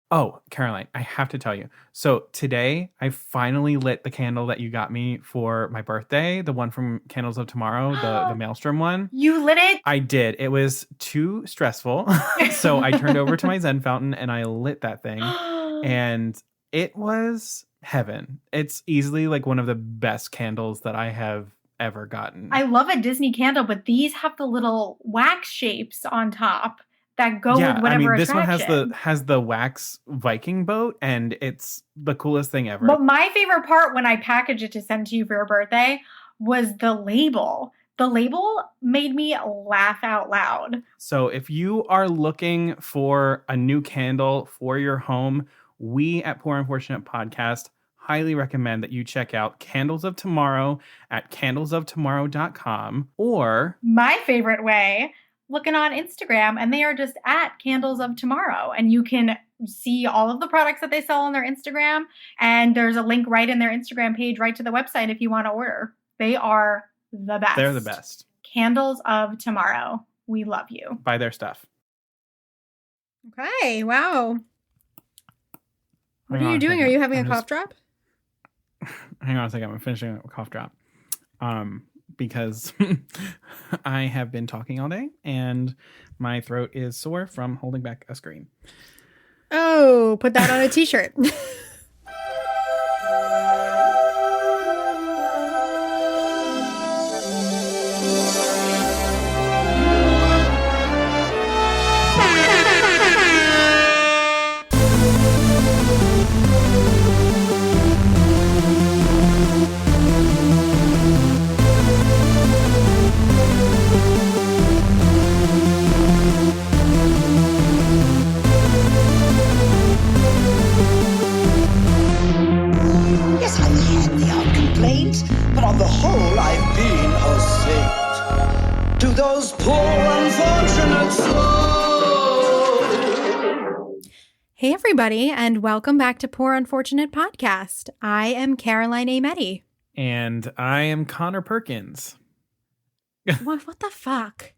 Oh, Caroline, I have to tell you. So today I finally lit the candle that you got me for my birthday, the one from Candles of Tomorrow, the Maelstrom one. You lit it? I did. It was too stressful. So I turned over to my Zen fountain and I lit that thing. And it was heaven. It's easily like one of the best candles that I have ever gotten. I love a Disney candle, but these have the little wax shapes on top that go with whatever this attraction. one has the wax Viking boat, and it's the coolest thing ever. But my favorite part when I packaged it to send to you for your birthday was the label. The label made me laugh out loud. So if you are looking for a new candle for your home, we at Poor Unfortunate Podcast highly recommend that you check out Candles of Tomorrow at candlesoftomorrow.com, or my favorite way, looking on Instagram, and they are just at Candles of Tomorrow, and you can see all of the products that they sell on their Instagram, and there's a link right in their Instagram page right to the website if you want to order. They are the best. They're the best. Candles of Tomorrow. We love you. Buy their stuff. Okay, wow. What are you doing? Are you having a cough drop? Hang on a second. I'm finishing a cough drop. Because I have been talking all day and my throat is sore from holding back a scream. Oh, put that on a t-shirt. To those poor unfortunate souls. Hey everybody, and welcome back to Poor Unfortunate Podcast. I am Caroline Ametti. And I am Conor Perkins. What the fuck?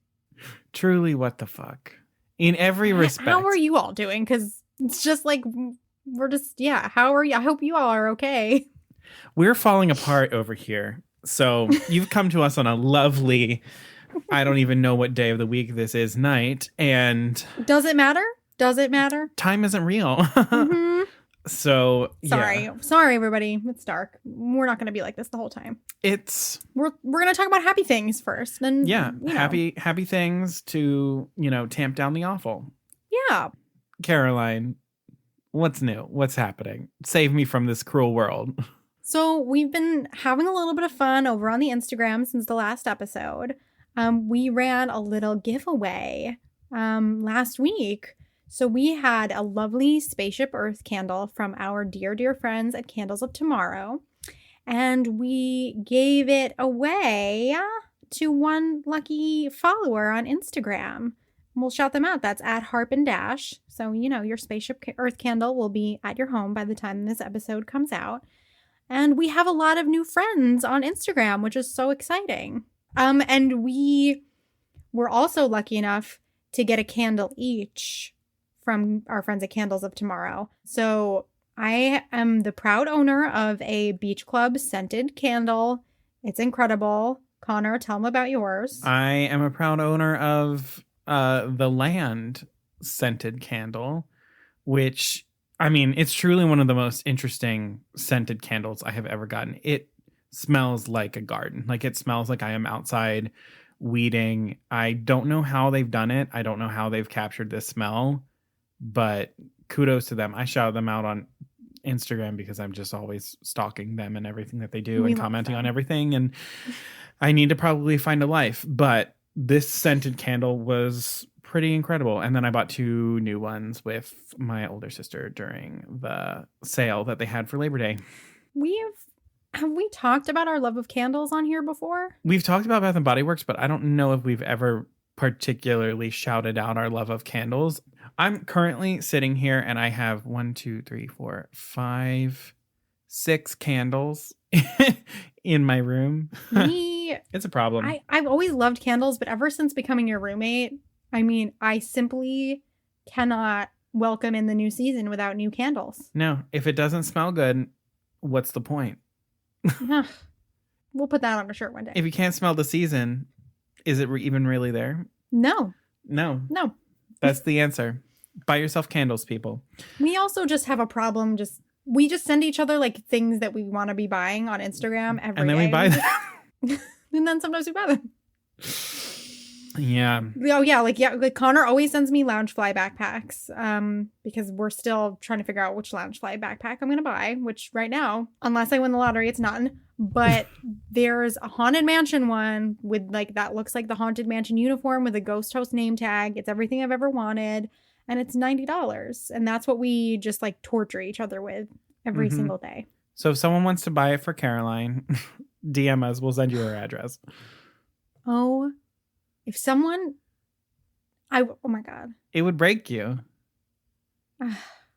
Truly, what the fuck? In every respect. How are you all doing? Because it's just like, we're just, how are you? I hope you all are okay. We're falling apart over here. So you've come to us on a lovely, I don't even know what day of the week this is, night. And does it matter? Does it matter? Time isn't real. Mm-hmm. So sorry, everybody. It's dark. We're not going to be like this the whole time. We're going to talk about happy things first, and happy things to tamp down the awful. Yeah, Caroline, what's new? What's happening? Save me from this cruel world. So we've been having a little bit of fun over on the Instagram since the last episode. We ran a little giveaway last week. So we had a lovely Spaceship Earth candle from our dear, dear friends at Candles of Tomorrow. And we gave it away to one lucky follower on Instagram. We'll shout them out. That's at Harp and Dash. So, your Spaceship Earth candle will be at your home by the time this episode comes out. And we have a lot of new friends on Instagram, which is so exciting. And we were also lucky enough to get a candle each from our friends at Candles of Tomorrow. So I am the proud owner of a Beach Club scented candle. It's incredible. Conor, tell them about yours. I am a proud owner of the Land scented candle, which... it's truly one of the most interesting scented candles I have ever gotten. It smells like a garden. Like, it smells like I am outside weeding. I don't know how they've done it. I don't know how they've captured this smell, but kudos to them. I shout them out on Instagram because I'm just always stalking them and everything that they do and commenting on everything. And I need to probably find a life, but this scented candle was pretty incredible. And then I bought 2 new ones with my older sister during the sale that they had for Labor Day. Have we talked about our love of candles on here before? We've talked about Bath & Body Works, but I don't know if we've ever particularly shouted out our love of candles. I'm currently sitting here and I have 1, 2, 3, 4, 5, 6 candles in my room. It's a problem. I've always loved candles, but ever since becoming your roommate, I simply cannot welcome in the new season without new candles. No, if it doesn't smell good, what's the point? Ugh. We'll put that on a shirt one day. If you can't smell the season, is it even really there? No. No. No. That's the answer. Buy yourself candles, people. We also just have a problem. We just send each other like things that we want to be buying on Instagram every day. And then we buy them. And then sometimes we buy them. Yeah. Oh yeah, like Conor always sends me Loungefly backpacks, because we're still trying to figure out which Loungefly backpack I'm gonna buy. Which right now, unless I win the lottery, it's none. But there's a Haunted Mansion one with like that looks like the Haunted Mansion uniform with a ghost host name tag. It's everything I've ever wanted, and it's $90, and that's what we just like torture each other with every single day. So if someone wants to buy it for Caroline, DM us. We'll send you her address. Oh. If someone, oh my God. It would break you.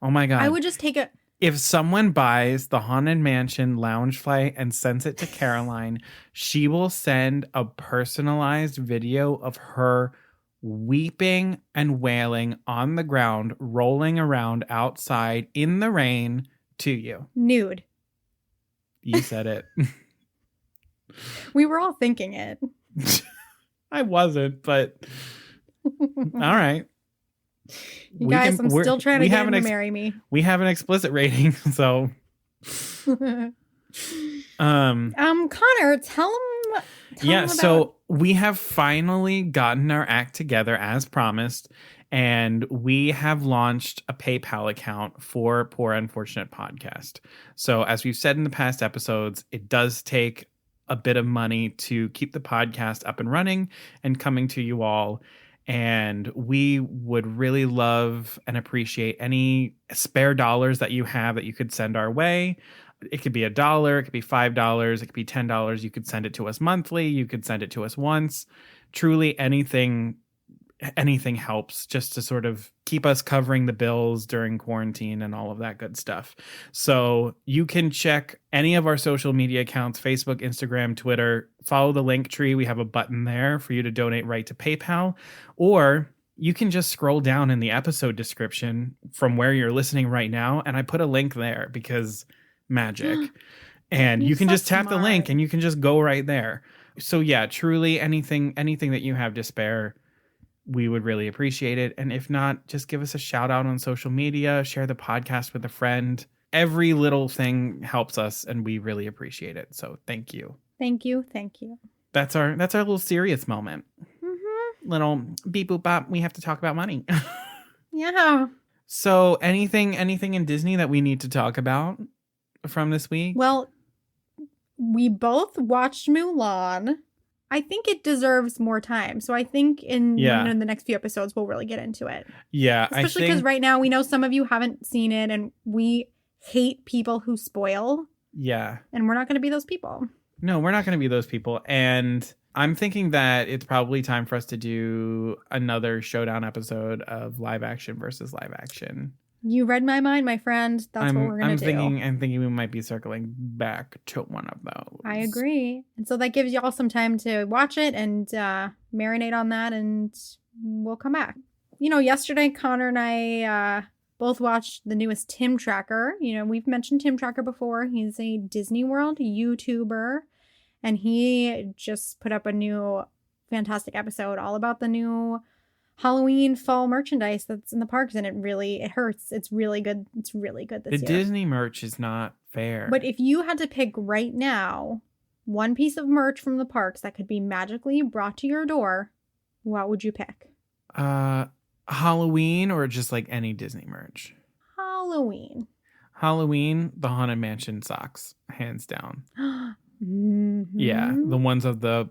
Oh my God. I would just take it. If someone buys the Haunted Mansion Loungefly and sends it to Caroline, she will send a personalized video of her weeping and wailing on the ground, rolling around outside in the rain to you. Nude. You said it. We were all thinking it. I wasn't, but all right. You guys, I'm still trying to get him to marry me. We have an explicit rating, so. Connor, tell him. Yeah, so we have finally gotten our act together as promised, and we have launched a PayPal account for Poor Unfortunate Podcast. So as we've said in the past episodes, it does take a bit of money to keep the podcast up and running and coming to you all. And we would really love and appreciate any spare dollars that you have that you could send our way. It could be $1, it could be $5, it could be $10. You could send it to us monthly. You could send it to us once. Truly anything helps just to sort of keep us covering the bills during quarantine and all of that good stuff. So you can check any of our social media accounts, Facebook, Instagram, Twitter, follow the link tree. We have a button there for you to donate right to PayPal, or you can just scroll down in the episode description from where you're listening right now. And I put a link there because magic. And you can just tap the link and you can just go right there. So yeah, truly anything that you have to spare, we would really appreciate it. And if not, just give us a shout out on social media, share the podcast with a friend. Every little thing helps us and we really appreciate it. So thank you. Thank you. Thank you. That's our little serious moment. Little beep boop bop. We have to talk about money. Yeah. So anything in Disney that we need to talk about from this week? Well, we both watched Mulan. I think it deserves more time. So I think in the next few episodes, we'll really get into it. Yeah. Especially because right now we know some of you haven't seen it and we hate people who spoil. Yeah. And we're not going to be those people. No, we're not going to be those people. And I'm thinking that it's probably time for us to do another showdown episode of live action versus live action. You read my mind, my friend. That's what we're going to do. I'm thinking we might be circling back to one of those. I agree. And so that gives y'all some time to watch it and marinate on that, and we'll come back. You know, yesterday, Connor and I both watched the newest Tim Tracker. You know, we've mentioned Tim Tracker before. He's a Disney World YouTuber, and he just put up a new fantastic episode all about the new Halloween fall merchandise that's in the parks, and it hurts. It's really good. It's really good this year. The Disney merch is not fair. But if you had to pick right now one piece of merch from the parks that could be magically brought to your door, what would you pick? Halloween or just like any Disney merch? Halloween. Halloween, the Haunted Mansion socks, hands down. Mm-hmm. Yeah, the ones of the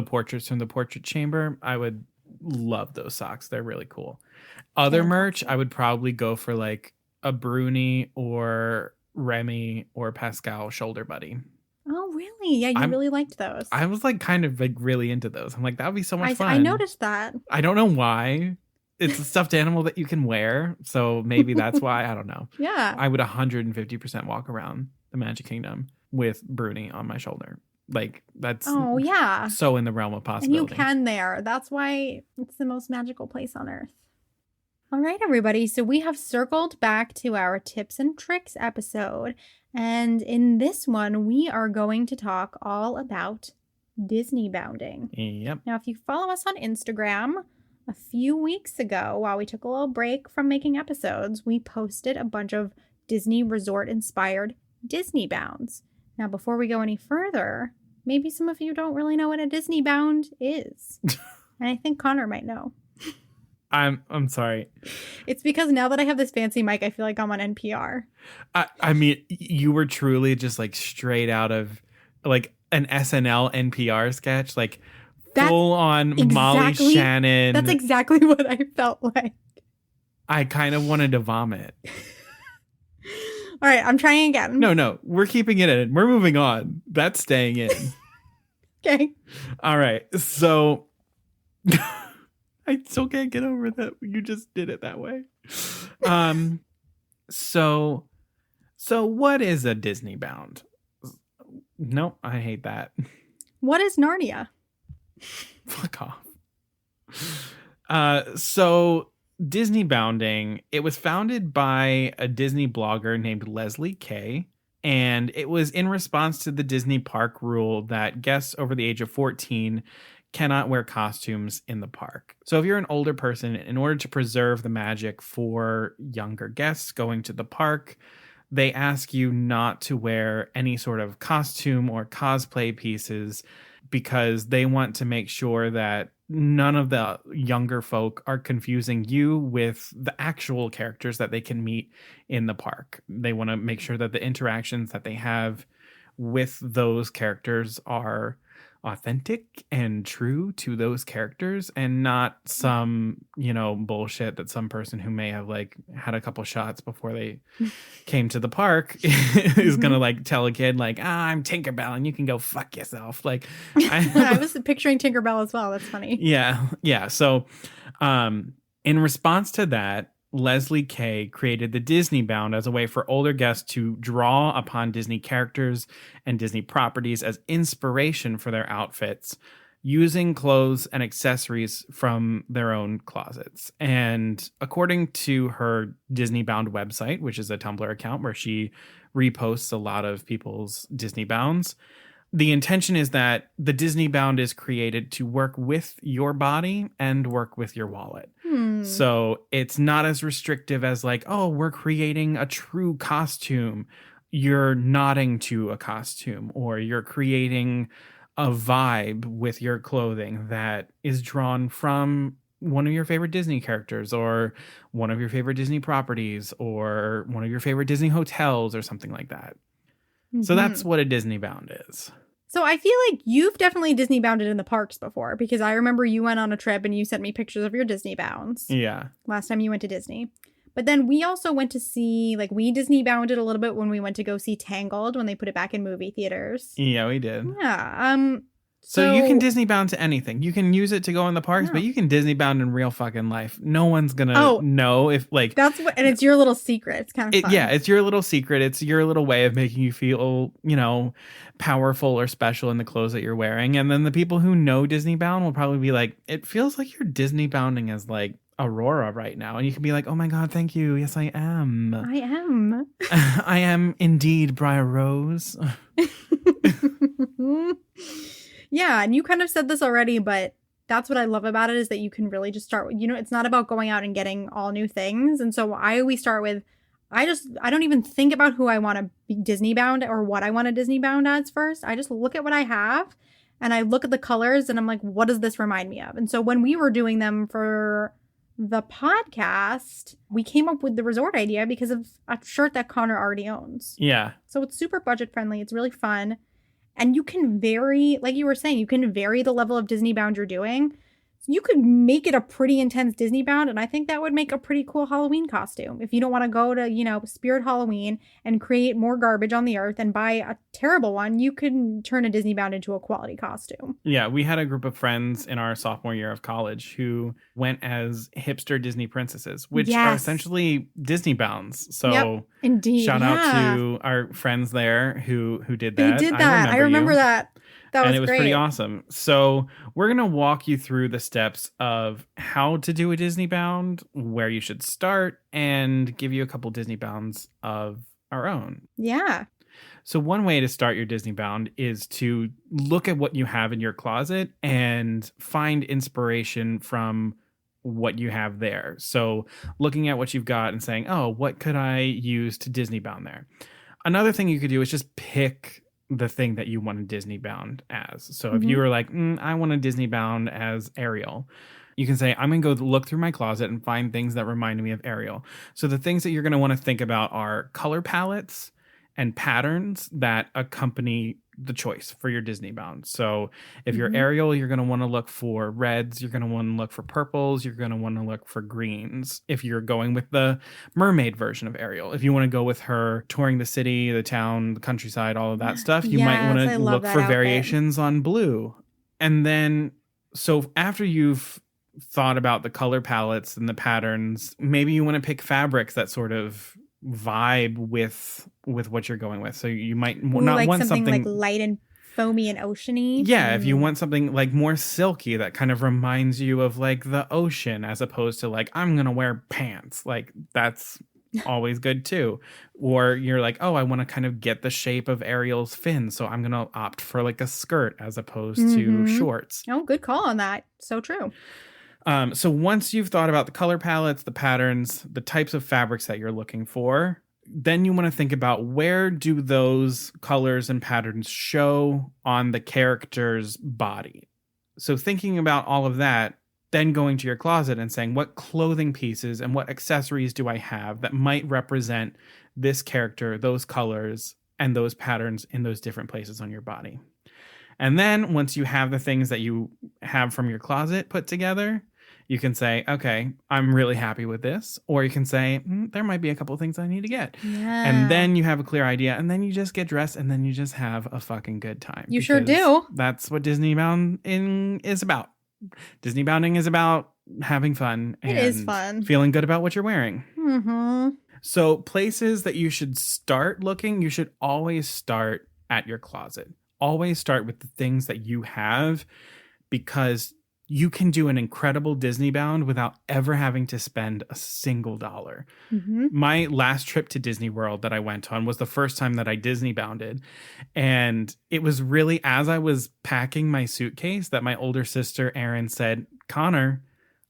portraits from the portrait chamber. I would love those socks. They're really cool. Other merch, I would probably go for like a Bruni or Remy or Pascal shoulder buddy. Oh, really? Yeah, you really liked those. I was like kind of like really into those. I'm like, that would be so much fun. I noticed that. I don't know why. It's a stuffed animal that you can wear. So maybe that's why. I don't know. Yeah. I would 150% walk around the Magic Kingdom with Bruni on my shoulder. Like that's so in the realm of possibility. And you can there. That's why it's the most magical place on earth. All right, everybody. So we have circled back to our tips and tricks episode. And in this one, we are going to talk all about DisneyBounding. Yep. Now, if you follow us on Instagram, a few weeks ago, while we took a little break from making episodes, we posted a bunch of Disney resort-inspired DisneyBounds. Now, before we go any further, maybe some of you don't really know what a DisneyBound is. And I think Connor might know. I'm sorry. It's because now that I have this fancy mic, I feel like I'm on NPR. I mean, you were truly just like straight out of like an SNL NPR sketch, like full on Molly Shannon. That's exactly what I felt like. I kind of wanted to vomit. All right, I'm trying again. No, we're keeping it in. We're moving on. That's staying in. Okay. All right. So I still can't get over that you just did it that way. So what is a DisneyBound? No, I hate that. What is Narnia? Fuck off. So DisneyBounding, it was founded by a Disney blogger named Leslie Kay, and it was in response to the Disney park rule that guests over the age of 14 cannot wear costumes in the park. So if you're an older person, in order to preserve the magic for younger guests going to the park, they ask you not to wear any sort of costume or cosplay pieces because they want to make sure that none of the younger folk are confusing you with the actual characters that they can meet in the park. They want to make sure that the interactions that they have with those characters are authentic and true to those characters and not some, bullshit that some person who may have like had a couple shots before they came to the park is going to like tell a kid like, I'm Tinkerbell and you can go fuck yourself. Like I was picturing Tinkerbell as well. That's funny. Yeah. So in response to that, Leslie Kay created the DisneyBound as a way for older guests to draw upon Disney characters and Disney properties as inspiration for their outfits, using clothes and accessories from their own closets. And according to her DisneyBound website, which is a Tumblr account where she reposts a lot of people's DisneyBounds, the intention is that the DisneyBound is created to work with your body and work with your wallet. So it's not as restrictive as like, oh, we're creating a true costume. You're nodding to a costume, or you're creating a vibe with your clothing that is drawn from one of your favorite Disney characters or one of your favorite Disney properties or one of your favorite Disney hotels or something like that. Mm-hmm. So that's what a DisneyBound is. So I feel like you've definitely Disney-bounded in the parks before, because I remember you went on a trip and you sent me pictures of your Disney-bounds. Yeah. Last time you went to Disney. But then we also went to see, like, we Disney-bounded a little bit when we went to go see Tangled when they put it back in movie theaters. Yeah, we did. Yeah. So you can Disney-bound to anything. You can use it to go in the parks, but you can Disney-bound in real fucking life. No one's gonna know if like that's what, and it's your little secret. It's kind of fun. Yeah, it's your little secret. It's your little way of making you feel, powerful or special in the clothes that you're wearing. And then the people who know Disney-bound will probably be like, it feels like you're Disney-bounding as like Aurora right now. And you can be like, oh my God, thank you. Yes, I am. I am. I am indeed Briar Rose. Yeah, and you kind of said this already, but that's what I love about it is that you can really just start with, it's not about going out and getting all new things. And so I always start with, I don't even think about who I want to be Disney-bound or what I want to Disney-bound as first. I just look at what I have and I look at the colors and I'm like, what does this remind me of? And so when we were doing them for the podcast, we came up with the resort idea because of a shirt that Conor already owns. Yeah. So it's super budget friendly. It's really fun. And you can vary, like you were saying, you can vary the level of Disney-bound you're doing. So you could make it a pretty intense Disney-bound, and I think that would make a pretty cool Halloween costume. If you don't want to go to, Spirit Halloween and create more garbage on the earth and buy a terrible one, you can turn a Disney-bound into a quality costume. Yeah, we had a group of friends in our sophomore year of college who went as hipster Disney princesses, which are essentially Disney-bounds. So indeed. Shout out to our friends there who did that. They did that. I remember that. That was and it was great. pretty awesome. So we're going to walk you through the steps of how to do a DisneyBound, where you should start, and give you a couple DisneyBounds of our own. Yeah. So one way to start your DisneyBound is to look at what you have in your closet and find inspiration from what you have there. So looking at what you've got and saying, oh, what could I use to DisneyBound there? Another thing you could do is just pick the thing that you want to DisneyBound as. So if you were like, I want to DisneyBound as Ariel, you can say, I'm going to go look through my closet and find things that remind me of Ariel. So the things that you're going to want to think about are color palettes and patterns that accompany the choice for your DisneyBound. So if you're Ariel, you're going to want to look for reds, you're going to want to look for purples, you're going to want to look for greens. If you're going with the mermaid version of Ariel, if you want to go with her touring the city, the town, the countryside, all of that stuff, you might want to look for variations on blue. And then, so after you've thought about the color palettes and the patterns, maybe you want to pick fabrics that sort of vibe with what you're going with. So you might not like want something like light and foamy and oceany. Yeah, if you want something like more silky that kind of reminds you of like the ocean, as opposed to like, I'm gonna wear pants, like that's always good too. Or you're like, oh, I want to kind of get the shape of Ariel's fin, so I'm gonna opt for like a skirt as opposed to shorts. Oh, good call on that. So true. So once you've thought about the color palettes, the patterns, the types of fabrics that you're looking for, then you want to think about, where do those colors and patterns show on the character's body? So thinking about all of that, then going to your closet and saying, what clothing pieces and what accessories do I have that might represent this character, those colors, and those patterns in those different places on your body? And then once you have the things that you have from your closet put together, you can say, okay, I'm really happy with this. Or you can say, there might be a couple of things I need to get. Yeah. And then you have a clear idea. And then you just get dressed and then you just have a fucking good time. You sure do. That's what DisneyBounding is about. DisneyBounding is about having fun. It is fun. Feeling good about what you're wearing. Mm-hmm. So places that you should start looking, you should always start at your closet. Always start with the things that you have, because you can do an incredible DisneyBound without ever having to spend a single dollar. My last trip to Disney World that I went on was the first time that I DisneyBounded. And it was really as I was packing my suitcase that my older sister, Erin, said, Connor,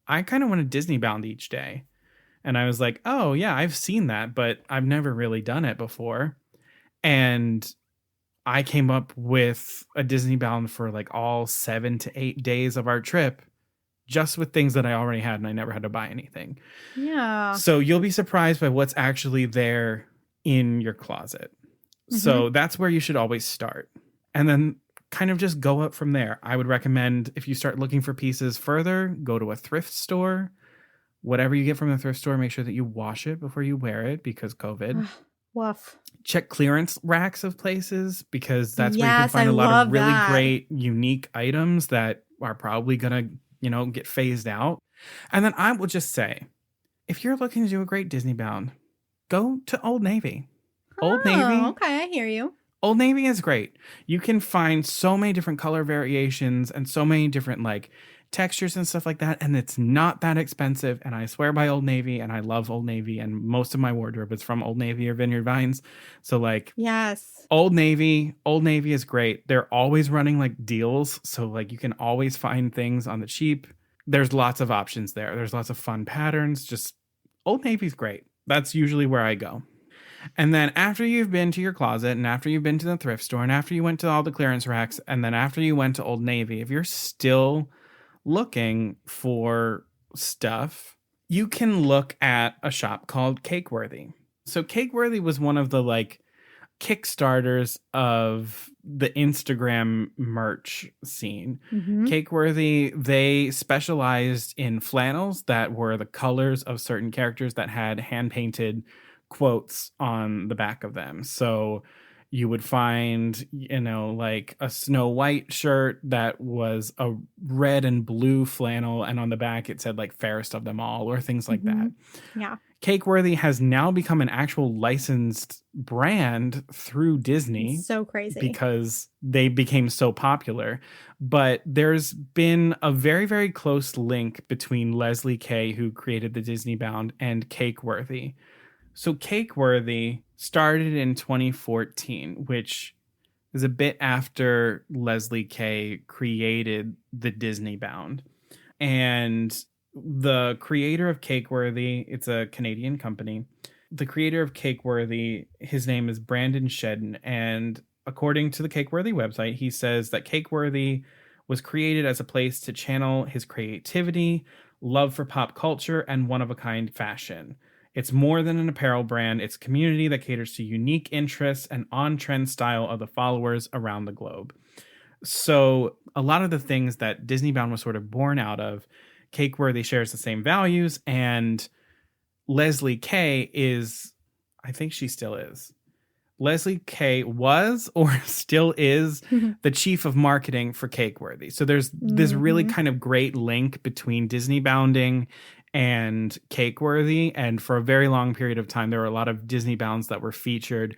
I kind of want to DisneyBound each day. And I was like, oh, yeah, I've seen that, but I've never really done it before. And I came up with a DisneyBound for like all 7 to 8 days of our trip, just with things that I already had, and I never had to buy anything. Yeah. So you'll be surprised by what's actually there in your closet. So that's where you should always start. And then kind of just go up from there. I would recommend, if you start looking for pieces further, go to a thrift store. Whatever you get from the thrift store, make sure that you wash it before you wear it, because COVID. Woof. Check clearance racks of places, because that's where you can find a lot of really great, unique items that are probably going to, get phased out. And then I will just say, if you're looking to do a great DisneyBound, go to Old Navy. Old Navy. Okay, I hear you. Old Navy is great. You can find so many different color variations and so many different textures and stuff like that, and it's not that expensive. And I swear by Old Navy, and I love Old Navy, and most of my wardrobe is from Old Navy or Vineyard Vines. So yes, Old Navy is great. They're always running deals, so you can always find things on the cheap. There's lots of options there. There's lots of fun patterns. Just Old Navy's great. That's usually where I go. And then after you've been to your closet, and after you've been to the thrift store, and after you went to all the clearance racks, and then after you went to Old Navy, if you're still looking for stuff, you can look at a shop called Cakeworthy. So Cakeworthy was one of the Kickstarters of the Instagram merch scene. Cakeworthy, they specialized in flannels that were the colors of certain characters that had hand-painted quotes on the back of them. So you would find, a Snow White shirt that was a red and blue flannel, and on the back it said fairest of them all, or things like that. Yeah. Cakeworthy has now become an actual licensed brand through Disney. It's so crazy. Because they became so popular. But there's been a very, very close link between Leslie Kay, who created the DisneyBound, and Cakeworthy. So Cakeworthy started in 2014, which is a bit after Leslie Kay created the DisneyBound. And the creator of Cakeworthy, it's a Canadian company. The creator of Cakeworthy, his name is Brandon Shedden. And according to the Cakeworthy website, he says that Cakeworthy was created as a place to channel his creativity, love for pop culture, and one-of-a-kind fashion. It's more than an apparel brand. It's a community that caters to unique interests and on-trend style of the followers around the globe. So a lot of the things that DisneyBound was sort of born out of, Cakeworthy shares the same values, and Leslie Kay is, I think she still is. Leslie Kay was or still is the chief of marketing for Cakeworthy. So there's this really kind of great link between DisneyBounding and Cakeworthy. And for a very long period of time, there were a lot of DisneyBounds that were featured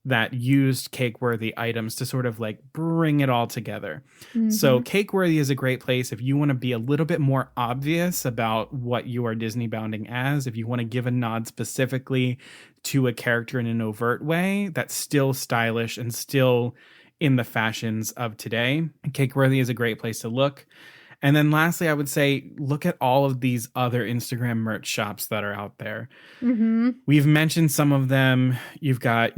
that used Cakeworthy items to sort of like bring it all together. So Cakeworthy is a great place if you want to be a little bit more obvious about what you are DisneyBounding as, if you want to give a nod specifically to a character in an overt way that's still stylish and still in the fashions of today. Cakeworthy is a great place to look. And then lastly, I would say, look at all of these other Instagram merch shops that are out there. We've mentioned some of them. You've got,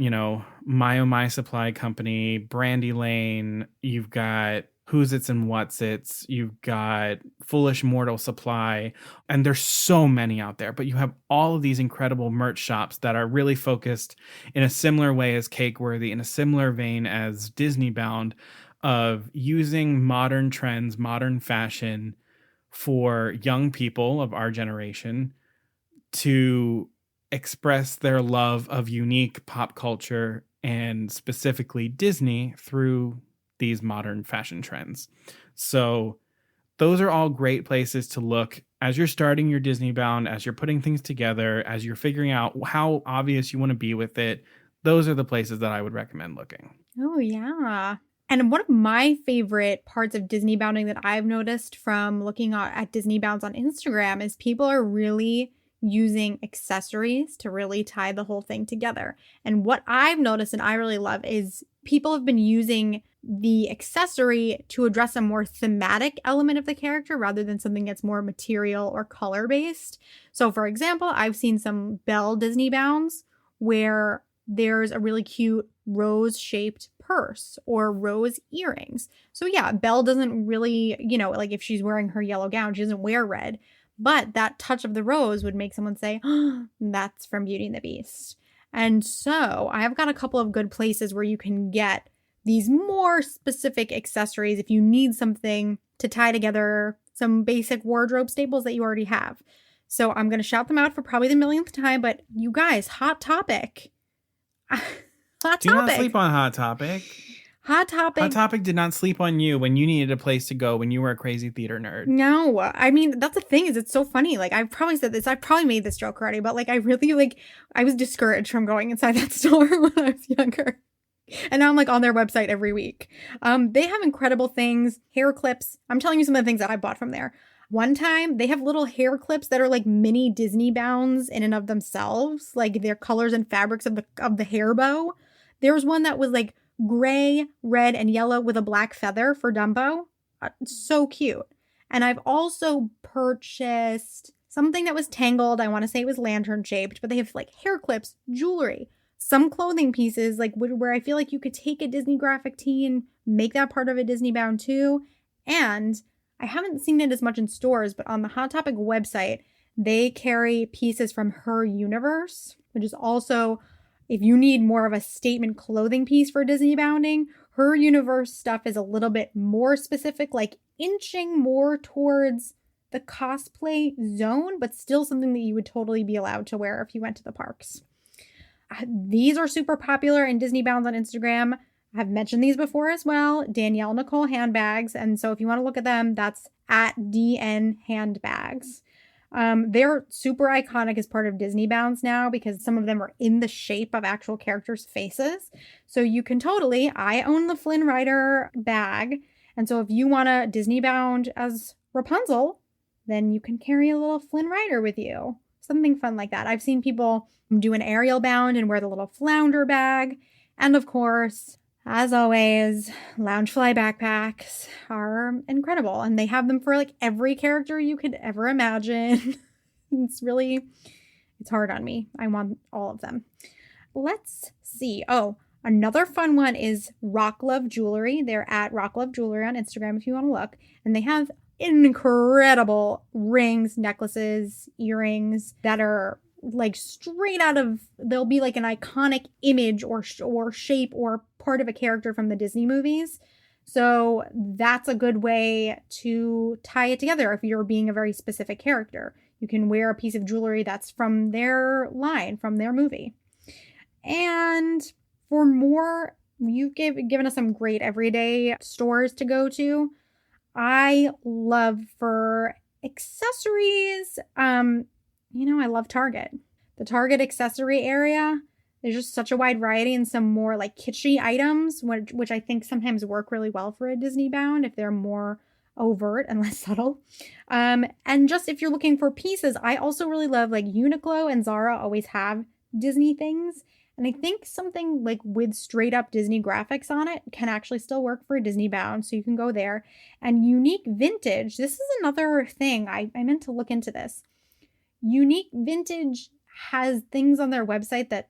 My Oh My Supply Company, Brandy Lane. You've got Who's It's and What's It's. You've got Foolish Mortal Supply. And there's so many out there. But you have all of these incredible merch shops that are really focused in a similar way as Cakeworthy, in a similar vein as DisneyBound, of using modern trends, modern fashion for young people of our generation to express their love of unique pop culture and specifically Disney through these modern fashion trends. So those are all great places to look as you're starting your DisneyBound, as you're putting things together, as you're figuring out how obvious you want to be with it. Those are the places that I would recommend looking. Oh, yeah. And one of my favorite parts of DisneyBounding that I've noticed from looking at DisneyBounds on Instagram is people are really using accessories to really tie the whole thing together. And what I've noticed and I really love is people have been using the accessory to address a more thematic element of the character rather than something that's more material or color based. So for example, I've seen some Belle DisneyBounds where there's a really cute rose-shaped purse or rose earrings. So yeah, Belle doesn't really, like if she's wearing her yellow gown, she doesn't wear red. But that touch of the rose would make someone say, oh, that's from Beauty and the Beast. And so I've got a couple of good places where you can get these more specific accessories if you need something to tie together some basic wardrobe staples that you already have. So I'm going to shout them out for probably the millionth time, but you guys, Hot Topic. Do not sleep on Hot Topic. Hot Topic. Hot Topic did not sleep on you when you needed a place to go when you were a crazy theater nerd. No, I mean, that's the thing is it's so funny. Like I've probably said this, I've probably made this joke already, but like I really I was discouraged from going inside that store when I was younger. And now I'm like on their website every week. They have incredible things, hair clips. I'm telling you some of the things that I bought from there. One time they have little hair clips that are like mini DisneyBounds in and of themselves. Like their colors and fabrics of the hair bow. There was one that was like gray, red, and yellow with a black feather for Dumbo. So cute. And I've also purchased something that was tangled. I want to say it was lantern shaped, but they have like hair clips, jewelry, some clothing pieces like where I feel like you could take a Disney graphic tee and make that part of a DisneyBound too. And I haven't seen it as much in stores, but on the Hot Topic website, they carry pieces from Her Universe, which is also, if you need more of a statement clothing piece for DisneyBounding, Her Universe stuff is a little bit more specific, like inching more towards the cosplay zone, but still something that you would totally be allowed to wear if you went to the parks. These are super popular in DisneyBounds on Instagram. I've mentioned these before as well. Danielle Nicole handbags. And so if you want to look at them, that's at DN handbags. They're super iconic as part of DisneyBounds now because some of them are in the shape of actual characters' faces. So you can I own the Flynn Rider bag. And so if you want to DisneyBound as Rapunzel, then you can carry a little Flynn Rider with you. Something fun like that. I've seen people do an Ariel bound and wear the little flounder bag. And of course, as always, Loungefly backpacks are incredible. And they have them for like every character you could ever imagine. It's hard on me. I want all of them. Let's see. Oh, another fun one is Rock Love Jewelry. They're at Rock Love Jewelry on Instagram if you want to look. And they have incredible rings, necklaces, earrings that are like straight out of, they'll be like an iconic image or shape or part of a character from the Disney movies. So that's a good way to tie it together if you're being a very specific character. You can wear a piece of jewelry that's from their line, from their movie. And for more, you've given us some great everyday stores to go to. I love for accessories, I love Target. The Target accessory area, there's just such a wide variety and some more like kitschy items, which I think sometimes work really well for a DisneyBound if they're more overt and less subtle. And just if you're looking for pieces, I also really love like Uniqlo and Zara always have Disney things. And I think something like with straight up Disney graphics on it can actually still work for a DisneyBound. So you can go there. And Unique Vintage, this is another thing. I meant to look into this. Unique Vintage has things on their website that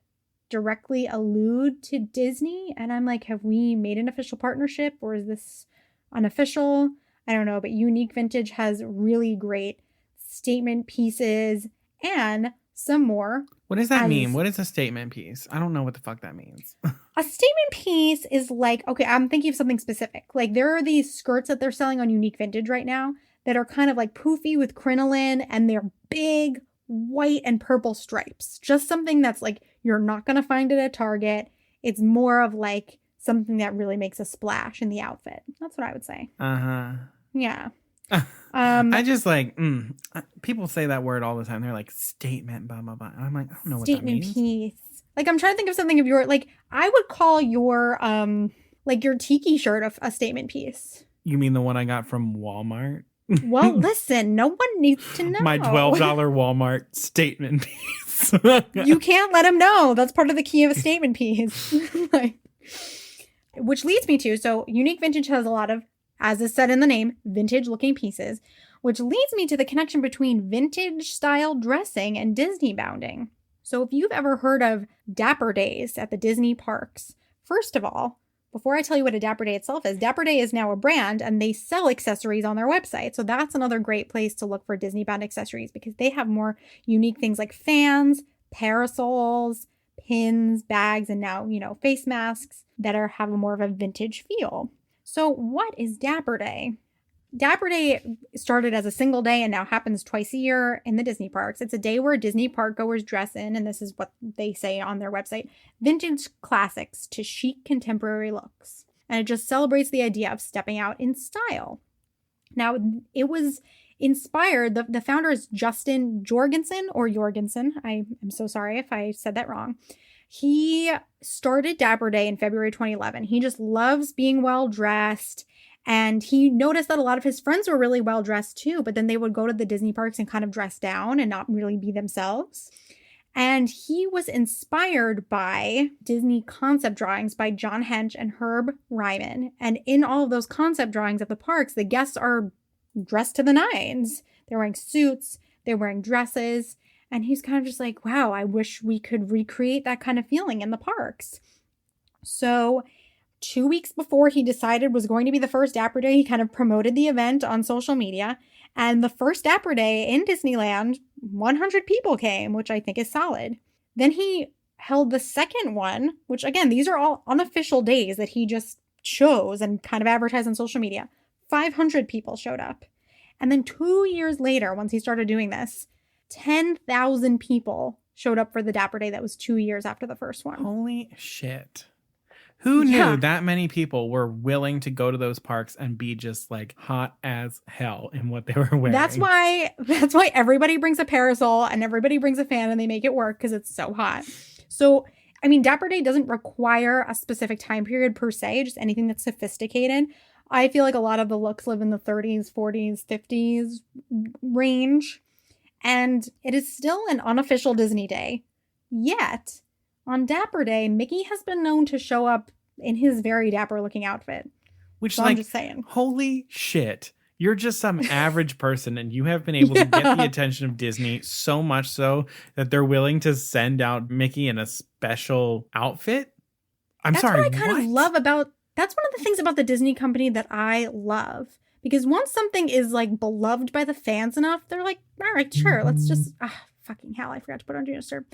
directly allude to Disney. And I'm like, have we made an official partnership or is this unofficial? I don't know. But Unique Vintage has really great statement pieces and some more. What does that mean? What is a statement piece? I don't know what the fuck that means. A statement piece is like, okay, I'm thinking of something specific. Like there are these skirts that they're selling on Unique Vintage right now that are kind of like poofy with crinoline and they're big white and purple stripes. Just something that's like, you're not going to find it at Target. It's more of like something that really makes a splash in the outfit. That's what I would say. Uh-huh. Yeah. I just like, people say that word all the time. They're like, statement, blah, blah, blah. And I'm like, I don't know what that means. Statement piece. Like, I'm trying to think of something of your, like, I would call your, like your tiki shirt a statement piece. You mean the one I got from Walmart? Well, listen, no one needs to know. My $12 Walmart statement piece. You can't let them know. That's part of the key of a statement piece. Which leads me to, so Unique Vintage has a lot of, as is said in the name, vintage looking pieces, which leads me to the connection between vintage style dressing and Disney bounding. So if you've ever heard of Dapper Days at the Disney parks, first of all, before I tell you what a Dapper Day itself is, Dapper Day is now a brand and they sell accessories on their website. So that's another great place to look for Disney bound accessories because they have more unique things like fans, parasols, pins, bags, and now, face masks that have more of a vintage feel. So what is Dapper Day? Dapper Day started as a single day and now happens twice a year in the Disney parks. It's a day where Disney park goers dress in, and this is what they say on their website, vintage classics to chic contemporary looks. And it just celebrates the idea of stepping out in style. Now, it was inspired, the founder is Justin Jorgensen. I am so sorry if I said that wrong. He started Dapper Day in February 2011. He just loves being well-dressed. And he noticed that a lot of his friends were really well dressed too, but then they would go to the Disney parks and kind of dress down and not really be themselves. And he was inspired by Disney concept drawings by John Hench and Herb Ryman. And in all of those concept drawings at the parks, the guests are dressed to the nines. They're wearing suits, they're wearing dresses. And he's kind of just like, wow, I wish we could recreate that kind of feeling in the parks. So 2 weeks before he decided was going to be the first Dapper Day, he kind of promoted the event on social media. And the first Dapper Day in Disneyland, 100 people came, which I think is solid. Then he held the second one, which again, these are all unofficial days that he just chose and kind of advertised on social media. 500 people showed up. And then 2 years later, once he started doing this, 10,000 people showed up for the Dapper Day that was 2 years after the first one. Holy shit. Who knew Yeah. that many people were willing to go to those parks and be just like hot as hell in what they were wearing? That's why everybody brings a parasol and everybody brings a fan and they make it work because it's so hot. So, I mean, Dapper Day doesn't require a specific time period per se, just anything that's sophisticated. I feel like a lot of the looks live in the 30s, 40s, 50s range. And it is still an unofficial Disney day. Yet, on Dapper Day, Mickey has been known to show up in his very dapper looking outfit. Which, So like, I'm just saying. holy shit. You're just some average person and you have been able to get the attention of Disney so much so that they're willing to send out Mickey in a special outfit? That's what I kind of love about, that's one of the things about the Disney company that I love. Because once something is like beloved by the fans enough, they're like, all right, sure, let's just, fucking hell, I forgot to put on Do Not Disturb.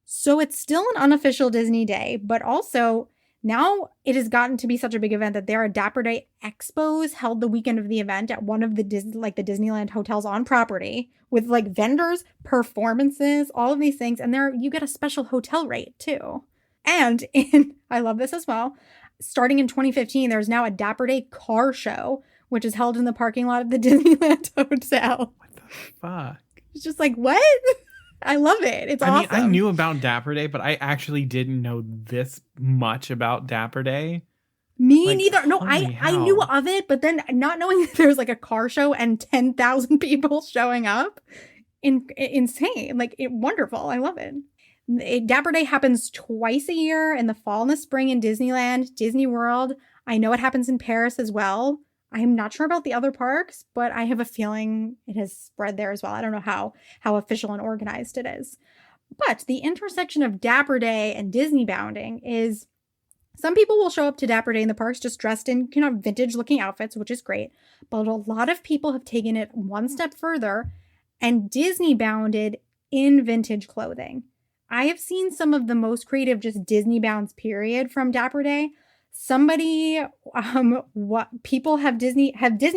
So it's still an unofficial Disney day, but also now it has gotten to be such a big event that there are Dapper Day expos held the weekend of the event at one of the the Disneyland hotels on property with like vendors, performances, all of these things. And there you get a special hotel rate too. And I love this as well. Starting in 2015, there's now a Dapper Day car show, which is held in the parking lot of the Disneyland Hotel. What the fuck? It's just like, what? I love it. It's awesome. I knew about Dapper Day, but I actually didn't know this much about Dapper Day. Me Like, neither. No, holy I knew hell. of it, but then not knowing that there was like a car show and 10,000 people showing up, insane. Like, wonderful. I love it. Dapper Day happens twice a year in the fall and the spring in Disneyland, Disney World. I know it happens in Paris as well. I'm not sure about the other parks, but I have a feeling it has spread there as well. I don't know how official and organized it is. But the intersection of Dapper Day and Disney bounding is some people will show up to Dapper Day in the parks just dressed in, vintage looking outfits, which is great. But a lot of people have taken it one step further and Disney bounded in vintage clothing. I have seen some of the most creative just Disney bounds period from Dapper Day. Somebody, what people have Disney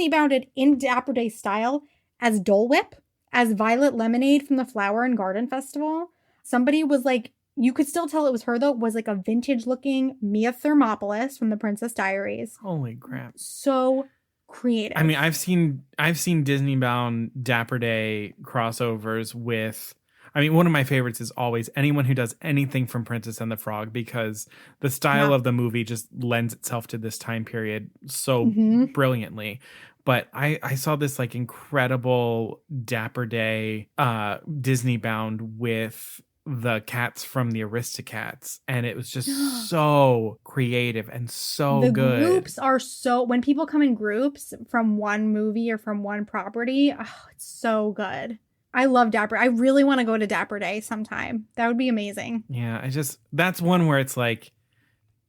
bounded in Dapper Day style as Dole Whip, as Violet Lemonade from the Flower and Garden Festival. Somebody was like, you could still tell it was her though, was like a vintage looking Mia Thermopolis from the Princess Diaries. Holy crap. So creative. I mean, I've seen DisneyBound Dapper Day crossovers with, I mean, one of my favorites is always anyone who does anything from Princess and the Frog, because the style of the movie just lends itself to this time period so brilliantly. But I saw this like incredible Dapper Day DisneyBound with the cats from the Aristocats, and it was just so creative and so the good. Groups are so, when people come in groups from one movie or from one property, it's so good. I love Dapper. I really want to go to Dapper Day sometime. That would be amazing. Yeah, that's one where it's like,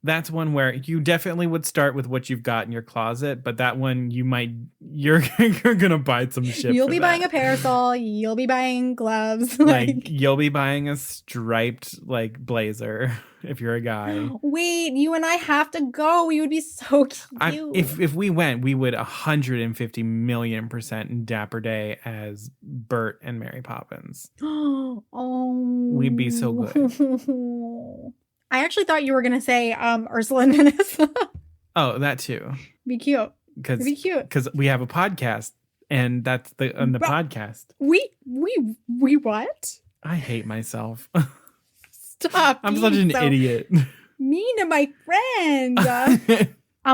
that's one where you definitely would start with what you've got in your closet, but that one you're gonna buy some shit. You'll for be that. buying a parasol. You'll be buying gloves. Like you'll be buying a striped like blazer if you're a guy. Wait, you and I have to go. We would be so cute. If we went, we would 150,000,000% in Dapper Day as Bert and Mary Poppins. Oh, We'd be so good. I actually thought you were gonna say Ursula and Vanessa. Oh, that too. Be cute. Be cute. Because we have a podcast, and that's the podcast. We what? I hate myself. Stop. I'm such an idiot. Mean to my friend.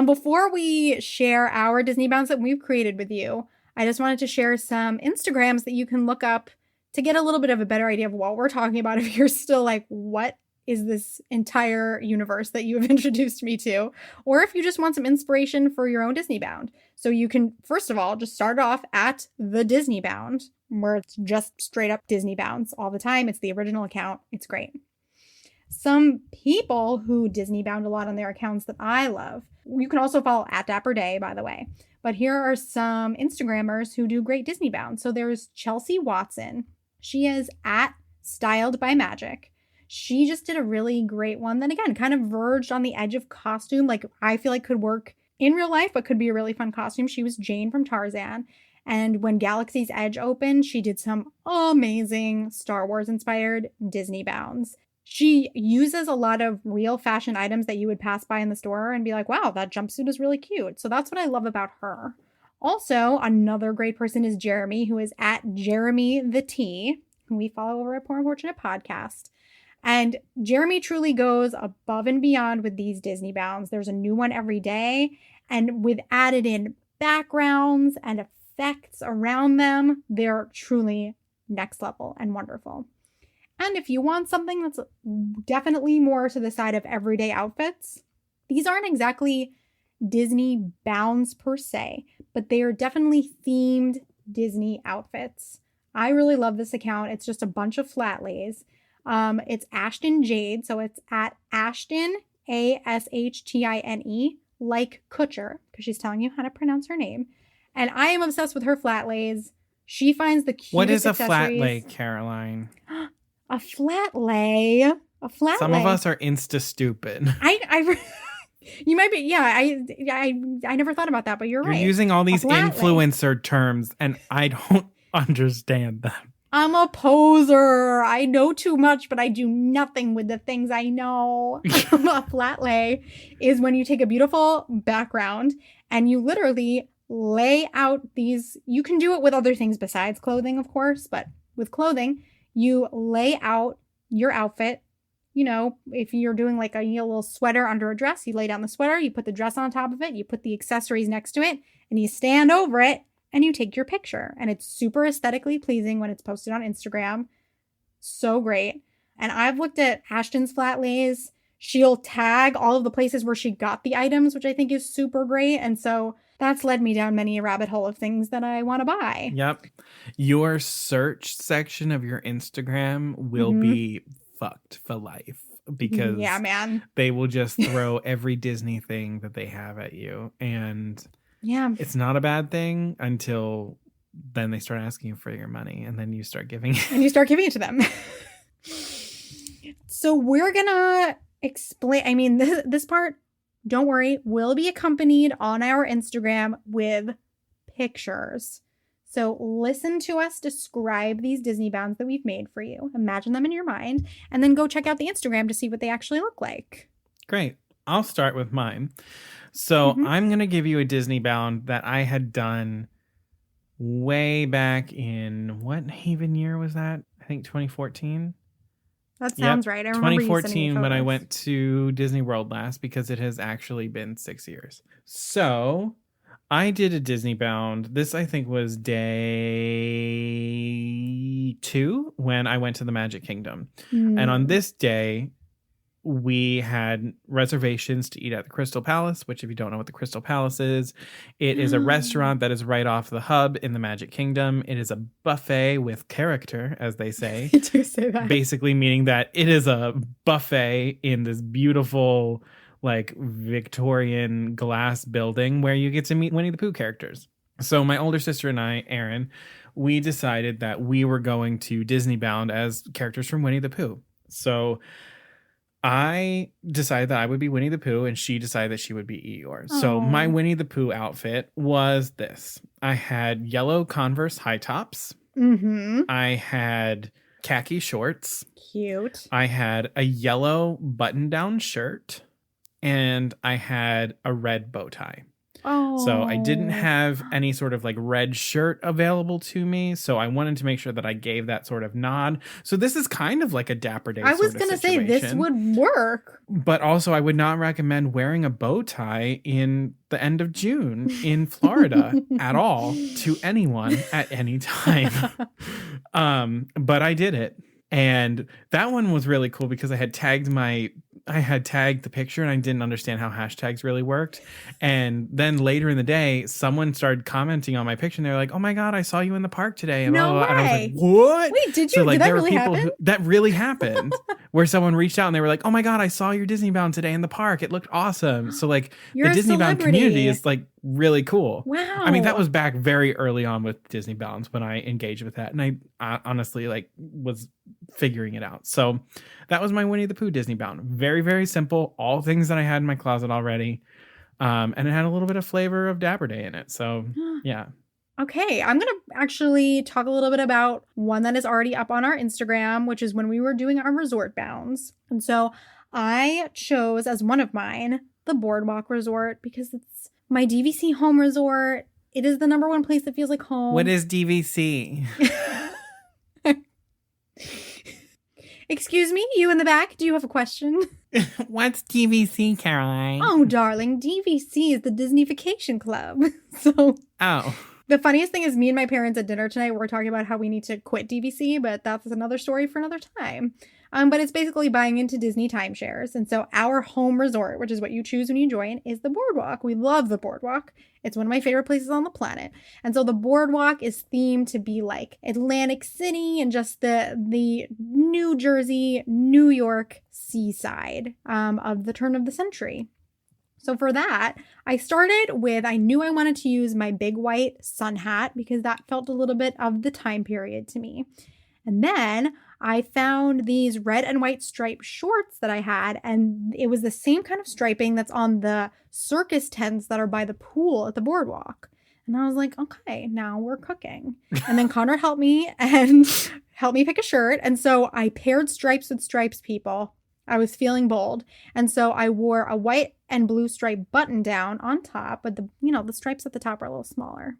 Before we share our Disney bounds that we've created with you, I just wanted to share some Instagrams that you can look up to get a little bit of a better idea of what we're talking about. If you're still like, what is this entire universe that you have introduced me to? Or if you just want some inspiration for your own Disney bound. So you can, first of all, just start off at the Disney Bound, where it's just straight up Disney bounds all the time. It's the original account. It's great. Some people who Disney bound a lot on their accounts that I love. You can also follow at Dapper Day, by the way. But here are some Instagrammers who do great Disney bound. So there's Chelsea Watson. She is at Styled by Magic. She just did a really great one that, again, kind of verged on the edge of costume. Like, I feel like could work in real life, but could be a really fun costume. She was Jane from Tarzan. And when Galaxy's Edge opened, she did some amazing Star Wars inspired Disney bounds. She uses a lot of real fashion items that you would pass by in the store and be like, wow, that jumpsuit is really cute. So that's what I love about her. Also, another great person is Jeremy, who is at Jeremy the T, who we follow over at Poor Unfortunate Podcast. And Jeremy truly goes above and beyond with these Disney bounds. There's a new one every day. And with added in backgrounds and effects around them, they're truly next level and wonderful. And if you want something that's definitely more to the side of everyday outfits, these aren't exactly Disney bounds per se, but they are definitely themed Disney outfits. I really love this account. It's just a bunch of flat lays. It's Ashton Jade, so it's at Ashton, Ashtine, like Kutcher, because she's telling you how to pronounce her name. And I am obsessed with her flat lays. She finds the cutest What is a accessories. flat lay, Caroline? A flat lay. A flat Some lay. of us are insta stupid. You might be. Yeah, I never thought about that, but you're right. You're using all these flat lay. influencer terms, and I don't understand them. I'm a poser. I know too much, but I do nothing with the things I know. A flat lay is when you take a beautiful background and you literally lay out these. You can do it with other things besides clothing, of course, but with clothing, you lay out your outfit. You know, if you're doing like a little sweater under a dress, you lay down the sweater, you put the dress on top of it, you put the accessories next to it, and you stand over it and you take your picture. And it's super aesthetically pleasing when it's posted on Instagram. So great. And I've looked at Ashton's flat lays. She'll tag all of the places where she got the items, which I think is super great. And so that's led me down many a rabbit hole of things that I want to buy. Yep. Your search section of your Instagram will be fucked for life because yeah, man, they will just throw every Disney thing that they have at you. And yeah, it's not a bad thing until then they start asking you for your money and then you start giving it. And you start giving it to them. So we're gonna explain. I mean, this part, don't worry, will be accompanied on our Instagram with pictures. So listen to us describe these Disney bounds that we've made for you. Imagine them in your mind, and then go check out the Instagram to see what they actually look like. Great. I'll start with mine. So I'm going to give you a Disney bound that I had done way back in, what even year was that? I think 2014. That sounds right. I remember 2014 when I went to Disney World last, because it has actually been 6 years. So I did a Disney bound. This, I think, was day 2 when I went to the Magic Kingdom. And on this day, we had reservations to eat at the Crystal Palace, which, if you don't know what the Crystal Palace is, it is a restaurant that is right off the hub in the Magic Kingdom. It is a buffet with character, as they say. I do say that. Basically meaning that it is a buffet in this beautiful, like, Victorian glass building where you get to meet Winnie the Pooh characters. So my older sister and I, Erin, we decided that we were going to DisneyBound as characters from Winnie the Pooh. So I decided that I would be Winnie the Pooh, and she decided that she would be Eeyore. So my Winnie the Pooh outfit was this. I had yellow Converse high tops. I had khaki shorts. Cute. I had a yellow button-down shirt, and I had a red bow tie. So I didn't have any sort of like red shirt available to me. So I wanted to make sure that I gave that sort of nod. So this is kind of like a Dapper Day. I was going to say this would work. But also I would not recommend wearing a bow tie in the end of June in Florida at all to anyone at any time. But I did it. And that one was really cool because I had tagged the picture and I didn't understand how hashtags really worked. And then later in the day, someone started commenting on my picture and they were like, "Oh my God, I saw you in the park today." And no way. And I was like, "What?" Wait, did you? So, like, did that really happen? That really happened. Where someone reached out and they were like, "Oh my God, I saw your DisneyBound today in the park. It looked awesome." So like You're the DisneyBound community is like really cool. Wow. I mean, that was back very early on with DisneyBounds when I engaged with that. And I honestly like was figuring it out. So that was my Winnie the Pooh DisneyBound. Very, very simple. All things that I had in my closet already. And it had a little bit of flavor of Dapper Day in it. So yeah. Okay, I'm going to actually talk a little bit about one that is already up on our Instagram, which is when we were doing our resort bounds. And so I chose as one of mine the Boardwalk Resort because it's my DVC home resort. It is the number one place that feels like home. What is DVC? Excuse me, you in the back, do you have a question? What's DVC, Caroline? Oh, darling, DVC is the Disney Vacation Club. So Oh. the funniest thing is me and my parents at dinner tonight were talking about how we need to quit DVC, but that's another story for another time. But it's basically buying into Disney timeshares. And so our home resort, which is what you choose when you join, is the Boardwalk. We love the Boardwalk. It's one of my favorite places on the planet. And so the Boardwalk is themed to be like Atlantic City and just the New Jersey, New York seaside of the turn of the century. So for that, I started with, I knew I wanted to use my big white sun hat because that felt a little bit of the time period to me. And then I found these red and white striped shorts that I had, and it was the same kind of striping that's on the circus tents that are by the pool at the Boardwalk. And I was like, okay, now we're cooking. And then Conor helped me pick a shirt. And so I paired stripes with stripes, people. I was feeling bold. And so I wore a white and blue stripe button down on top, but the stripes at the top are a little smaller.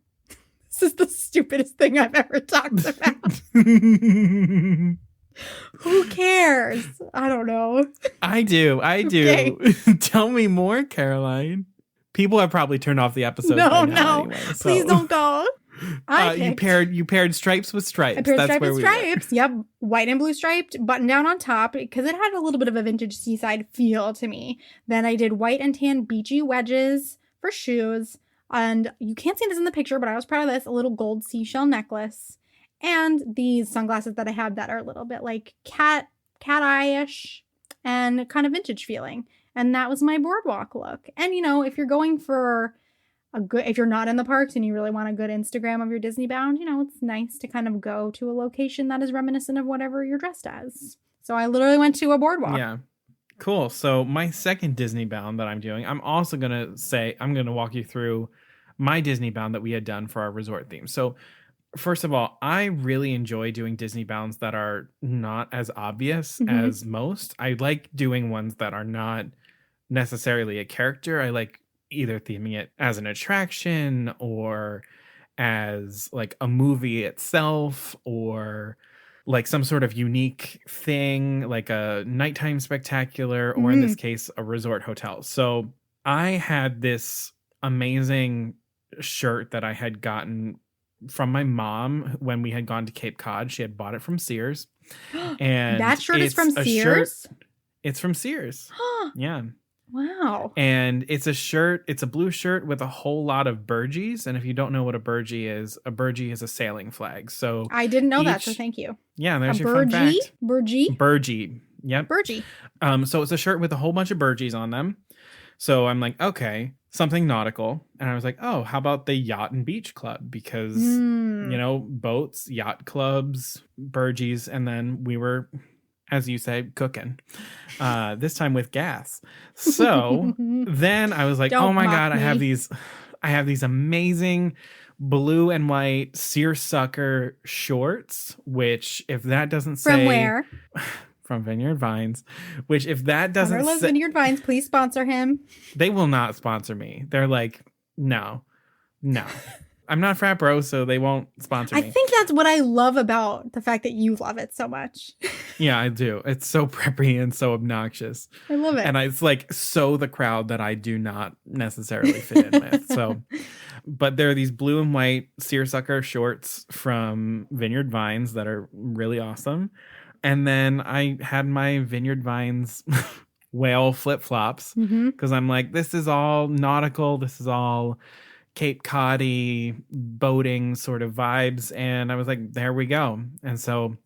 This is the stupidest thing I've ever talked about. Who cares? I don't know. I do. Okay. Tell me more, Caroline. People have probably turned off the episode. No, by now no. anyway, so. Please don't go. You paired stripes with stripes. I paired That's stripes where with we stripes. Yep. White and blue striped button down on top because it had a little bit of a vintage seaside feel to me. Then I did white and tan beachy wedges for shoes. And you can't see this in the picture, but I was proud of this. A little gold seashell necklace. And these sunglasses that I have that are a little bit like cat eye-ish and kind of vintage feeling. And that was my Boardwalk look. And, if you're going for if you're not in the parks and you really want a good Instagram of your DisneyBound, it's nice to kind of go to a location that is reminiscent of whatever you're dressed as. So I literally went to a Boardwalk. Yeah. Cool. So my second DisneyBound that I'm doing, I'm also going to walk you through my DisneyBound that we had done for our resort theme. So first of all, I really enjoy doing DisneyBounds that are not as obvious as most. I like doing ones that are not necessarily a character. I like either theming it as an attraction or as like a movie itself or like some sort of unique thing, like a nighttime spectacular, or in this case, a resort hotel. So I had this amazing shirt that I had gotten from my mom when we had gone to Cape Cod. She had bought it from Sears. And that shirt is from Sears? It's from Sears. Yeah. Wow. And it's a blue shirt with a whole lot of burgees. And if you don't know what a burgee is a sailing flag. So I didn't know that, so thank you. Yeah, there's a your fun fact. Burgee? Burgee. Yep. Burgee. So it's a shirt with a whole bunch of burgees on them. So I'm like, okay, something nautical. And I was like, oh, how about the Yacht and Beach Club? Because, boats, yacht clubs, burgees. And then we were, as you say, cooking, this time with gas. So then I was like, oh my God, I have these amazing blue and white seersucker shorts, which if that doesn't say. From where? From Vineyard Vines, which if that doesn't Conor loves Vineyard Vines, please sponsor him. They will not sponsor me. They're like, no. I'm not frat bro, so they won't sponsor me. I think that's what I love about the fact that you love it so much. Yeah, I do. It's so preppy and so obnoxious. I love it. And it's like so the crowd that I do not necessarily fit in with. So, but there are these blue and white seersucker shorts from Vineyard Vines that are really awesome. And then I had my Vineyard Vines whale flip-flops because I'm like, this is all nautical. This is all Cape Cod-y boating sort of vibes. And I was like, there we go. And so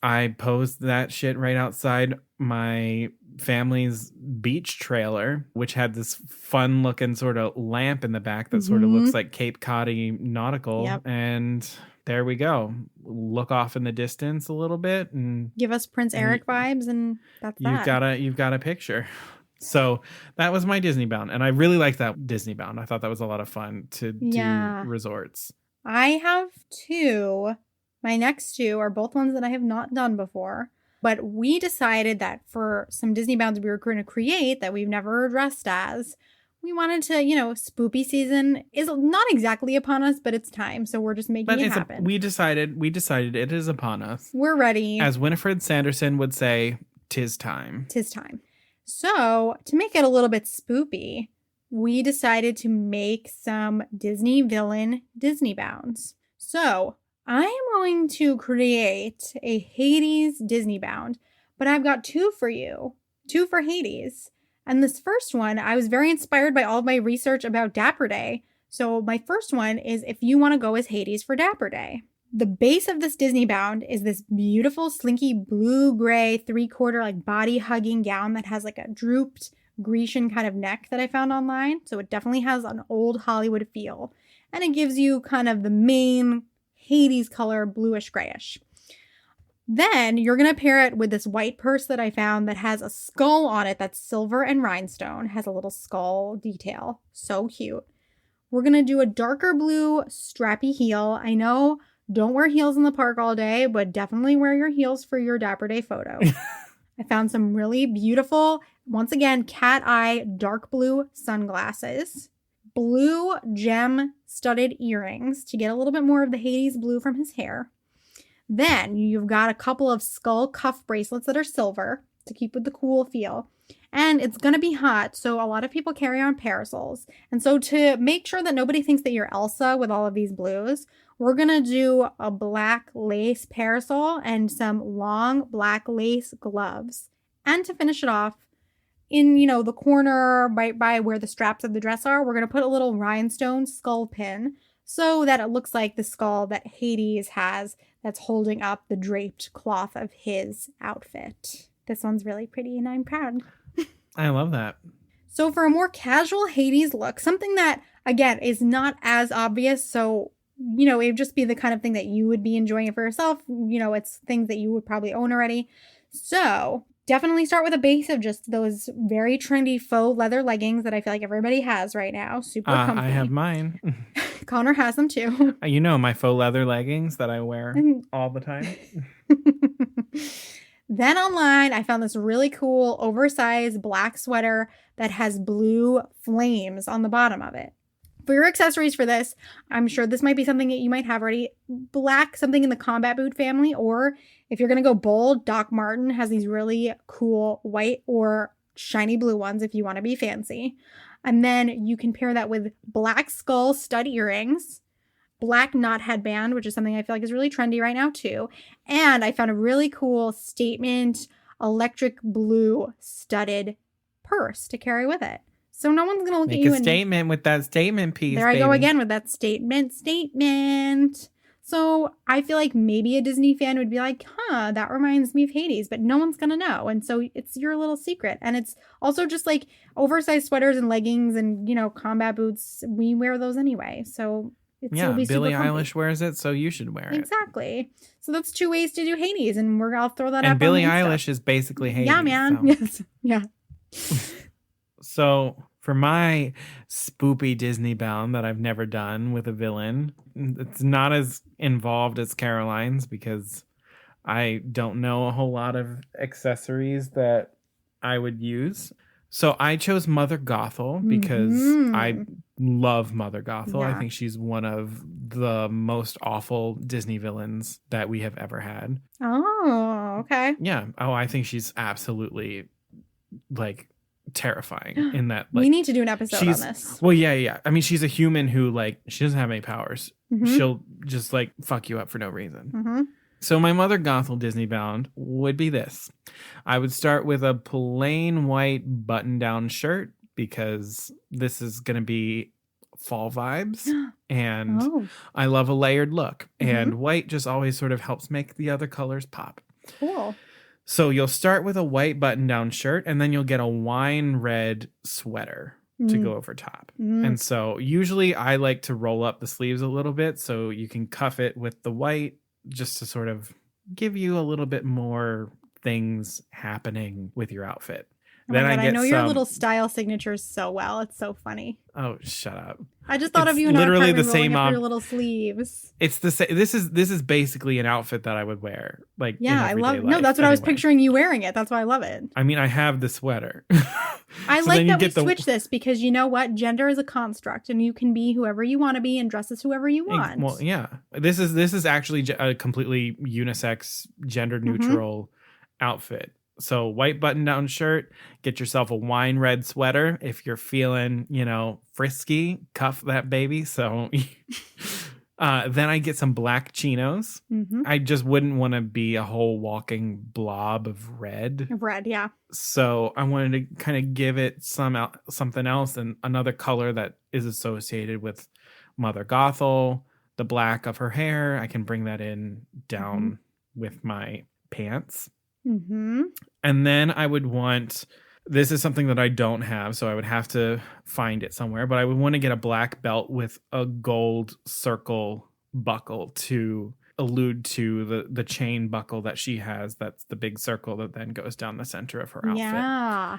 I posed that shit right outside my family's beach trailer, which had this fun looking sort of lamp in the back that sort of looks like Cape Cod-y nautical. Yep. And there we go. Look off in the distance a little bit and give us Prince Eric vibes, and that's you've got a picture. So that was my DisneyBound, and I really liked that DisneyBound. I thought that was a lot of fun to do resorts. I have two. My next two are both ones that I have not done before. But we decided that for some Disney Bounds we were going to create that we've never dressed as, we wanted to, spoopy season is not exactly upon us, but it's time. So we're just making it happen. We decided it is upon us. We're ready. As Winifred Sanderson would say, 'tis time. 'Tis time. So to make it a little bit spoopy, we decided to make some Disney villain Disney Bounds. So I am going to create a Hades Disney Bound, but I've got two for you, two for Hades. And this first one, I was very inspired by all of my research about Dapper Day. So my first one is if you want to go as Hades for Dapper Day. The base of this Disney Bound is this beautiful, slinky blue-gray, 3/4 like body-hugging gown that has like a drooped Grecian kind of neck that I found online. So it definitely has an old Hollywood feel. And it gives you kind of the main Hades color, bluish-grayish. Then you're going to pair it with this white purse that I found that has a skull on it that's silver and rhinestone. Has a little skull detail. So cute. We're going to do a darker blue strappy heel. I know, don't wear heels in the park all day, but definitely wear your heels for your Dapper Day photo. I found some really beautiful, once again, cat eye dark blue sunglasses. Blue gem studded earrings to get a little bit more of the Hades blue from his hair. Then you've got a couple of skull cuff bracelets that are silver to keep with the cool feel. And it's going to be hot, so a lot of people carry on parasols. And so to make sure that nobody thinks that you're Elsa with all of these blues, we're going to do a black lace parasol and some long black lace gloves. And to finish it off, in, the corner right by where the straps of the dress are, we're going to put a little rhinestone skull pin so that it looks like the skull that Hades has that's holding up the draped cloth of his outfit. This one's really pretty and I'm proud. I love that. So for a more casual Hades look, something that, again, is not as obvious, so, it would just be the kind of thing that you would be enjoying it for yourself. It's things that you would probably own already. So definitely start with a base of just those very trendy faux leather leggings that I feel like everybody has right now. Super comfy. I have mine. Connor has them too. My faux leather leggings that I wear all the time. Then online, I found this really cool oversized black sweater that has blue flames on the bottom of it. For your accessories for this, I'm sure this might be something that you might have already. Black, something in the combat boot family, or if you're going to go bold, Doc Marten has these really cool white or shiny blue ones if you want to be fancy. And then you can pair that with black skull stud earrings, black knot headband, which is something I feel like is really trendy right now too. And I found a really cool statement electric blue studded purse to carry with it. So no one's going to look at you Make a statement with that statement piece. There I go again with that statement. So I feel like maybe a Disney fan would be like, that reminds me of Hades, but no one's going to know. And so it's your little secret. And it's also just like oversized sweaters and leggings and, combat boots. We wear those anyway. So it'll be Billie super comfy. Eilish wears it, so you should wear it. Exactly. So that's two ways to do Hades. And I'll throw that up. And Billie on Insta. Eilish is basically Hades. Yeah, man. So. Yes. Yeah. So for my spoopy Disney bound that I've never done with a villain, it's not as involved as Caroline's because I don't know a whole lot of accessories that I would use. So I chose Mother Gothel because I love Mother Gothel. Yeah. I think she's one of the most awful Disney villains that we have ever had. Oh, okay. Yeah. Oh, I think she's absolutely terrifying in that. We need to do an episode on this. Well, yeah. I mean, she's a human who she doesn't have any powers. Mm-hmm. She'll just fuck you up for no reason. Mm-hmm. So my Mother Gothel Disney bound would be this. I would start with a plain white button-down shirt because this is going to be fall vibes and I love a layered look and white just always sort of helps make the other colors pop. Cool. So you'll start with a white button-down shirt and then you'll get a wine red sweater to go over top. And so usually I like to roll up the sleeves a little bit so you can cuff it with the white just to sort of give you a little bit more things happening with your outfit. Oh then I know your little style signatures so well. It's so funny. Oh, shut up. I just thought It's of you in our literally apartment the same rolling up your little sleeves. It's the same. This is basically an outfit that I would wear. Like, Yeah, I love. life No, that's what I was anyway. picturing you wearing it. That's why I love it. I mean, I have the sweater. I So like then you that we get the- switch this because you know what? Gender is a construct, and you can be whoever you want to be and dress as whoever you want. Well, yeah. This is actually a completely unisex, gender neutral outfit. So white button down shirt, get yourself a wine red sweater. If you're feeling, frisky, cuff that baby. So then I get some black chinos. Mm-hmm. I just wouldn't want to be a whole walking blob of red. Red, yeah. So I wanted to kind of give it something else and another color that is associated with Mother Gothel, the black of her hair. I can bring that in down with my pants. Mm-hmm. And then I would want, this is something that I don't have, so I would have to find it somewhere, but I would want to get a black belt with a gold circle buckle to allude to the chain buckle that she has. That's the big circle that then goes down the center of her outfit. Yeah.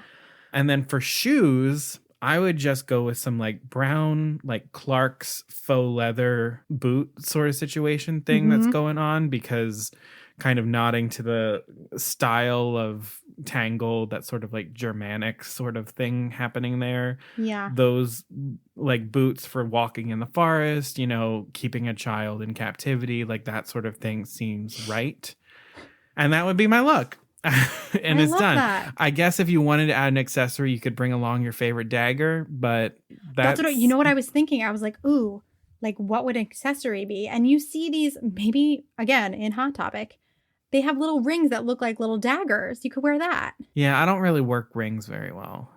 And then for shoes, I would just go with some like brown, like Clark's faux leather boot sort of situation thing that's going on, because kind of nodding to the style of Tangled, that sort of like Germanic sort of thing happening there. Yeah. Those like boots for walking in the forest, keeping a child in captivity, like that sort of thing seems right. And that would be my look. And I it's love done. that. I guess if you wanted to add an accessory, you could bring along your favorite dagger, but That's what you know what I was thinking. I was like, ooh, like what would an accessory be? And you see these maybe again in Hot Topic. They have little rings that look like little daggers. You could wear that. Yeah, I don't really work rings very well.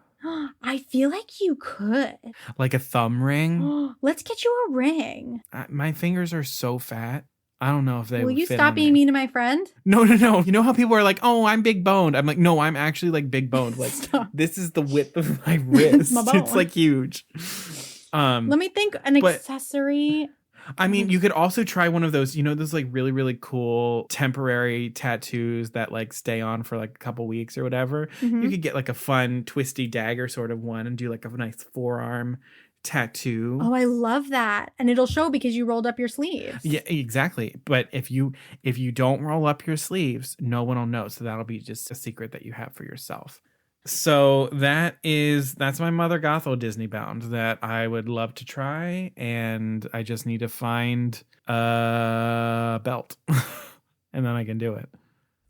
I feel like you could. Like a thumb ring. Let's get you a ring. My fingers are so fat. I don't know if they Will would you fit stop on being there. mean to my friend? No. You know how people are like, oh, I'm big boned. I'm like, no, I'm actually like big boned. Like Stop. this is the width of my wrist. my It's bone. like huge. Let me think. An but- accessory. I mean, you could also try one of those, those like really, really cool temporary tattoos that like stay on for like a couple weeks or whatever. Mhm. You could get like a fun twisty dagger sort of one and do like a nice forearm tattoo. Oh, I love that. And it'll show because you rolled up your sleeves. Yeah, exactly. But if you don't roll up your sleeves, no one will know. So that'll be just a secret that you have for yourself. So that's my Mother Gothel DisneyBound that I would love to try, and I just need to find a belt, and then I can do it.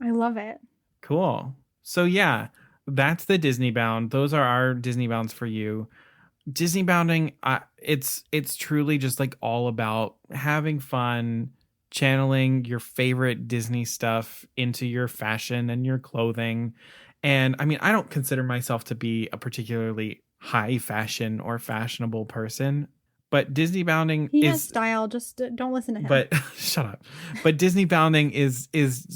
I love it. Cool. So yeah, that's the DisneyBound. Those are our DisneyBounds for you. DisneyBounding, it's truly just like all about having fun, channeling your favorite Disney stuff into your fashion and your clothing. And I mean, I don't consider myself to be a particularly high fashion or fashionable person, but DisneyBounding He is has style. Just don't listen to him. But shut up. But DisneyBounding is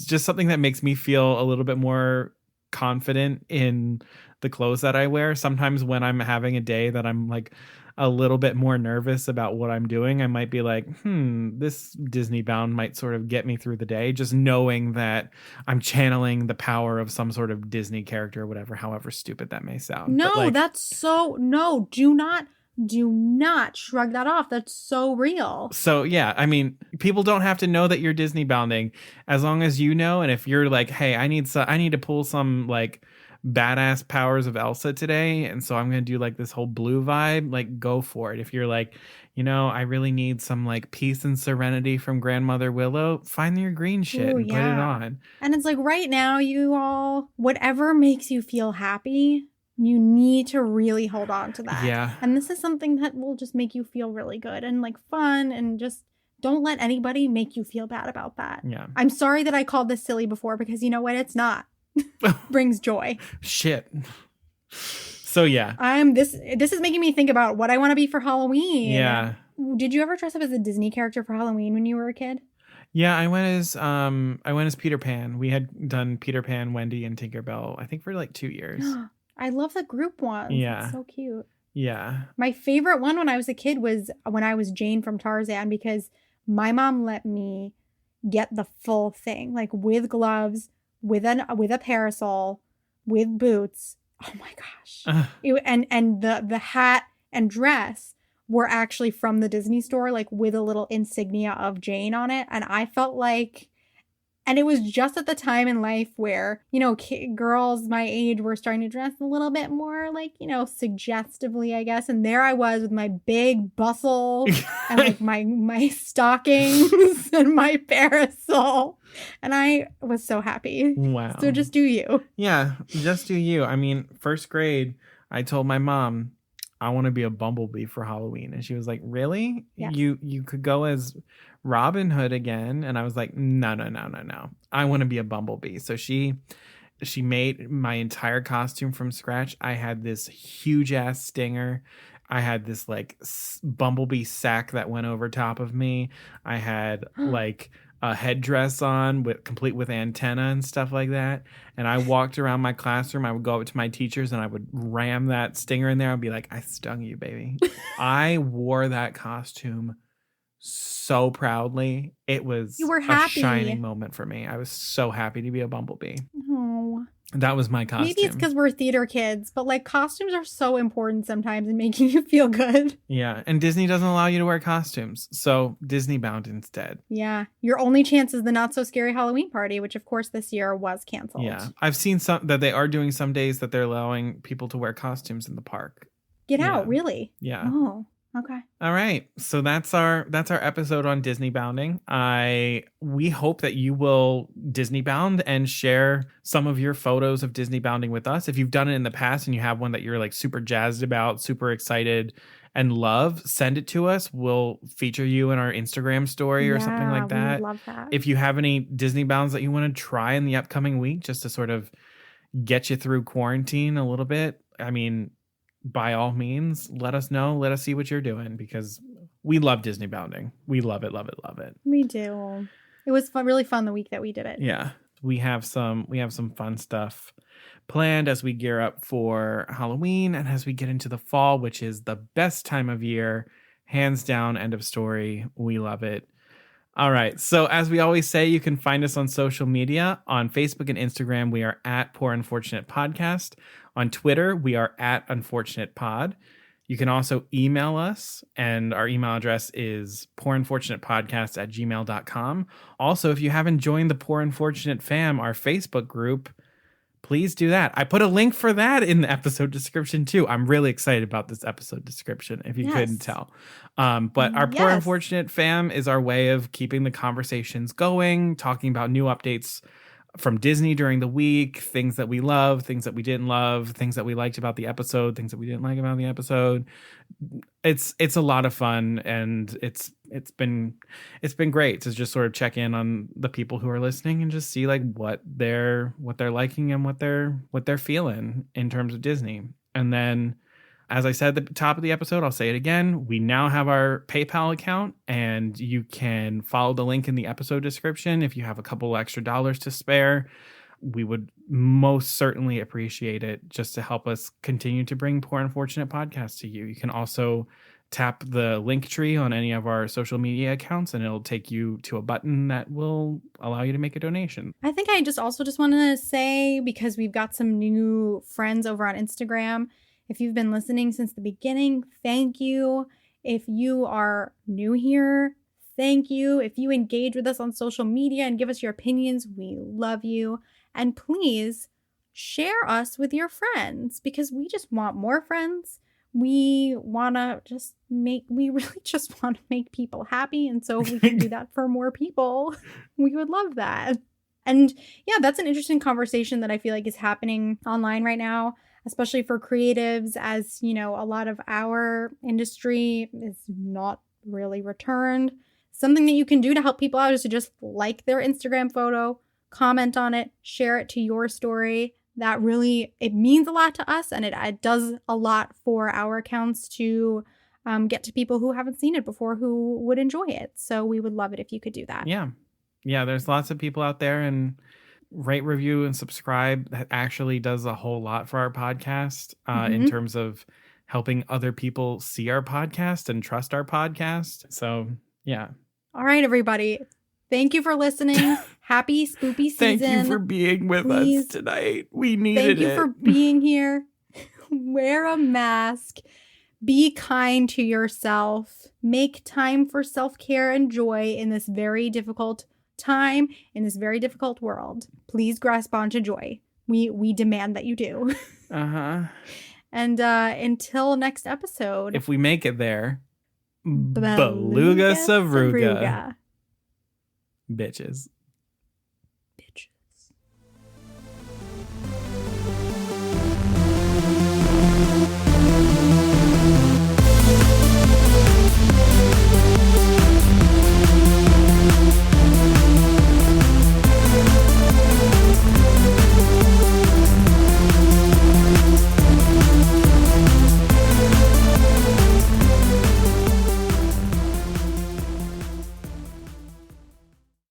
just something that makes me feel a little bit more confident in the clothes that I wear. Sometimes when I'm having a day that I'm like a little bit more nervous about what I'm doing, I might be like, this DisneyBound might sort of get me through the day, just knowing that I'm channeling the power of some sort of Disney character or whatever, however stupid that may sound. no, But, like, that's so no. Do not shrug that off. That's so real. so yeah, I mean, people don't have to know that you're Disney bounding, as long as you know. And if you're like, hey, I need to pull some like badass powers of Elsa today, and so I'm gonna do like this whole blue vibe, like go for it. If you're like, I really need some like peace and serenity from Grandmother Willow, find your green shit Ooh, and put it yeah. on. And it's like right now, you all, whatever makes you feel happy, you need to really hold on to that. Yeah. And this is something that will just make you feel really good and like fun, and just don't let anybody make you feel bad about that. Yeah. I'm sorry that I called this silly before, because you know what? It's not. Brings joy. Shit. So yeah. This is making me think about what I want to be for Halloween. Yeah. Did you ever dress up as a Disney character for Halloween when you were a kid? Yeah, I went as Peter Pan. We had done Peter Pan, Wendy, and Tinkerbell, I think for like 2 years. I love the group ones. Yeah. It's so cute. Yeah. My favorite one when I was a kid was when I was Jane from Tarzan, because my mom let me get the full thing, like with gloves, with a parasol, with boots. Oh my gosh. And the hat and dress were actually from the Disney store, like with a little insignia of Jane on it. And I felt like, and it was just at the time in life where, you know, girls my age were starting to dress a little bit more like, you know, suggestively, I guess. And there I was with my big bustle and like my stockings and my parasol. And I was so happy. Wow. So just do you. Yeah, just do you. I mean, first grade, I told my mom, I want to be a bumblebee for Halloween. And she was like, really? Yes. You could go as Robin Hood again. And I was like, no. I want to be a bumblebee. So she made my entire costume from scratch. I had this huge ass stinger. I had this like bumblebee sack that went over top of me. I had like a headdress on complete with antenna and stuff like that. And I walked around my classroom. I would go up to my teachers and I would ram that stinger in there. I'd be like, I stung you, baby. I wore that costume so proudly. It was You were a happy. shining moment for me. I was so happy to be a bumblebee. Oh. That was my costume. Maybe it's because we're theater kids, but like costumes are so important sometimes in making you feel good. Yeah, and Disney doesn't allow you to wear costumes, so DisneyBound instead. Yeah. Your only chance is the not so scary Halloween party, which of course this year was canceled. Yeah, I've seen some that they are doing some days that they're allowing people to wear costumes in the park. Get Yeah. out, really? Yeah. Oh, okay. All right. So that's our episode on Disney bounding. We hope that you will Disney bound and share some of your photos of Disney bounding with us. If you've done it in the past and you have one that you're like super jazzed about, super excited and love, send it to us. We'll feature you in our Instagram story or something like that. We would love that. If you have any Disney bounds that you want to try in the upcoming week just to sort of get you through quarantine a little bit, I mean, by all means, let us know. Let us see what you're doing because we love Disney bounding. We love it, love it, love it. We do. It was really fun the week that we did it. Yeah. We have some fun stuff planned as we gear up for Halloween and as we get into the fall, which is the best time of year. Hands down, end of story. We love it. All right. So as we always say, you can find us on social media. On Facebook and Instagram, we are at Poor Unfortunate Podcast. On Twitter, we are at Unfortunate Pod. You can also email us, and our email address is poorunfortunatepodcast@gmail.com. Also, if you haven't joined the Poor Unfortunate Fam, our Facebook group, please do that. I put a link for that in the episode description too. I'm really excited about this episode description, if you couldn't tell. But our Poor Unfortunate Fam is our way of keeping the conversations going, talking about new updates from Disney during the week, things that we love, things that we didn't love, things that we liked about the episode, things that we didn't like about the episode. It's a lot of fun, and it's been great to just sort of check in on the people who are listening and just see like what they're liking and what they're feeling in terms of Disney. And then, as I said at the top of the episode, I'll say it again. We now have our PayPal account, and you can follow the link in the episode description if you have a couple extra dollars to spare. We would most certainly appreciate it just to help us continue to bring Poor Unfortunate Podcasts to you. You can also tap the link tree on any of our social media accounts, and it'll take you to a button that will allow you to make a donation. I think I just want to say, because we've got some new friends over on Instagram, if you've been listening since the beginning, thank you. If you are new here, thank you. If you engage with us on social media and give us your opinions, we love you. And please share us with your friends, because we just want more friends. We really just want to make people happy. And so if we can do that for more people, we would love that. And yeah, that's an interesting conversation that I feel like is happening online right now, especially for creatives, as you know, a lot of our industry is not really returned. Something that you can do to help people out is to just like their Instagram photo, comment on it, share it to your story. That really, it means a lot to us, and it does a lot for our accounts to get to people who haven't seen it before who would enjoy it. So we would love it if you could do that. Yeah. There's lots of people out there, and rate, review, and subscribe. That actually does a whole lot for our podcast in terms of helping other people see our podcast and trust our podcast. So yeah. All right, everybody. Thank you for listening. Happy spoopy season. Thank you for being with us tonight. We needed it. Thank you for being here. Wear a mask. Be kind to yourself. Make time for self-care and joy in this very difficult time, in this very difficult world. Please grasp onto joy. We demand that you do. Uh-huh. And until next episode. If we make it there, Beluga Savruga. Bitches.